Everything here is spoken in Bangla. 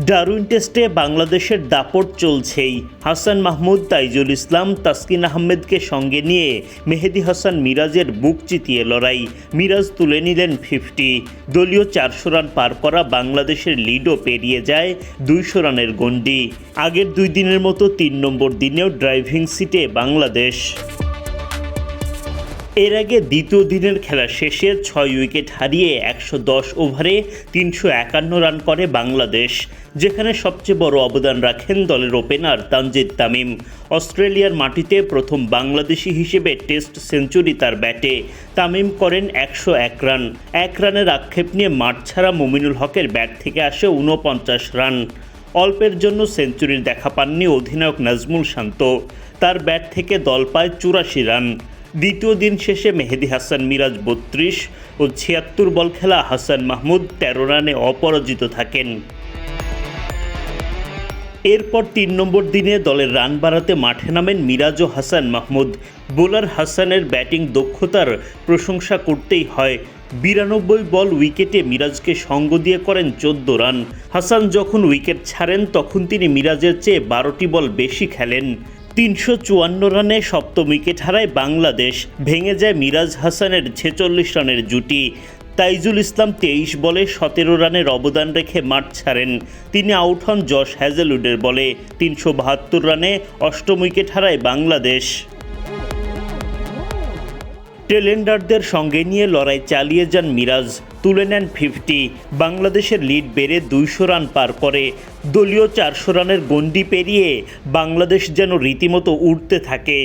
ডারউইন টেস্টে বাংলাদেশের দাপট চলছেই। হাসান মাহমুদ, তাইজুল ইসলাম, তাসকিন আহমেদকে সঙ্গে নিয়ে মেহেদী হাসান মিরাজের বুক চিতিয়ে লড়াই। মিরাজ তুলে নিলেন 50। দলীয় 400 রান পার করা বাংলাদেশের লিডও পেরিয়ে যায় 200 রানের গণ্ডি। আগের 2 দিনের মতো 3 নম্বর দিনেও ড্রাইভিং সিটে বাংলাদেশ। এর আগে দ্বিতীয় দিনের খেলা শেষে 6 উইকেট হারিয়ে 110 ওভারে 351 রান করে বাংলাদেশ, যেখানে সবচেয়ে বড় অবদান রাখেন দলের ওপেনার তানজিদ তামিম। অস্ট্রেলিয়ার মাটিতে প্রথম বাংলাদেশি হিসেবে টেস্ট সেঞ্চুরি তার ব্যাটে। তামিম করেন 101 রান। 1 রানের আক্ষেপ নিয়ে মাঠ ছাড়া মুমিনুল হকের ব্যাট থেকে আসে 49 রান। অল্পের জন্য সেঞ্চুরির দেখা পাননি অধিনায়ক নাজমুল শান্ত। তার ব্যাট থেকে দল পায় 84 রান। দ্বিতীয় দিন শেষে মেহেদী হাসান মিরাজ 32 ও 76 বল খেলা হাসান মাহমুদ 13 রানে অপরাজিত থাকেন। এরপর 3 নম্বর দিনে দলের রান বাড়াতে মাঠে নামেন মিরাজ ও হাসান মাহমুদ। বোলার হাসানের ব্যাটিং দক্ষতার প্রশংসা করতেই হয়। 92 বল উইকেটে মিরাজকে সঙ্গ দিয়ে করেন 14 রান। হাসান যখন উইকেট ছাড়েন তখন তিনি মিরাজের চেয়ে 12টি বল বেশি খেলেন। 354 রানে সপ্তম উইকেট হারায় বাংলাদেশ। ভেঙে যায় মিরাজ হাসানের 46 রানের জুটি। তাইজুল ইসলাম 23 বলে 17 রানের অবদান রেখে মাঠ ছাড়েন। তিনি আউট হন জশ হ্যাজেলউডের বলে। 372 রানে অষ্টম উইকেট হারায় বাংলাদেশ। টেলেন্ডারদের সঙ্গে নিয়ে লড়াই চালিয়ে যান মিরাজ, তুলে নেন 50। বাংলাদেশের লিড বেড়ে 200 রান পার করে। দলীয় 400 রানের গণ্ডি পেরিয়ে বাংলাদেশ যেন রীতিমতো উঠতে থাকে।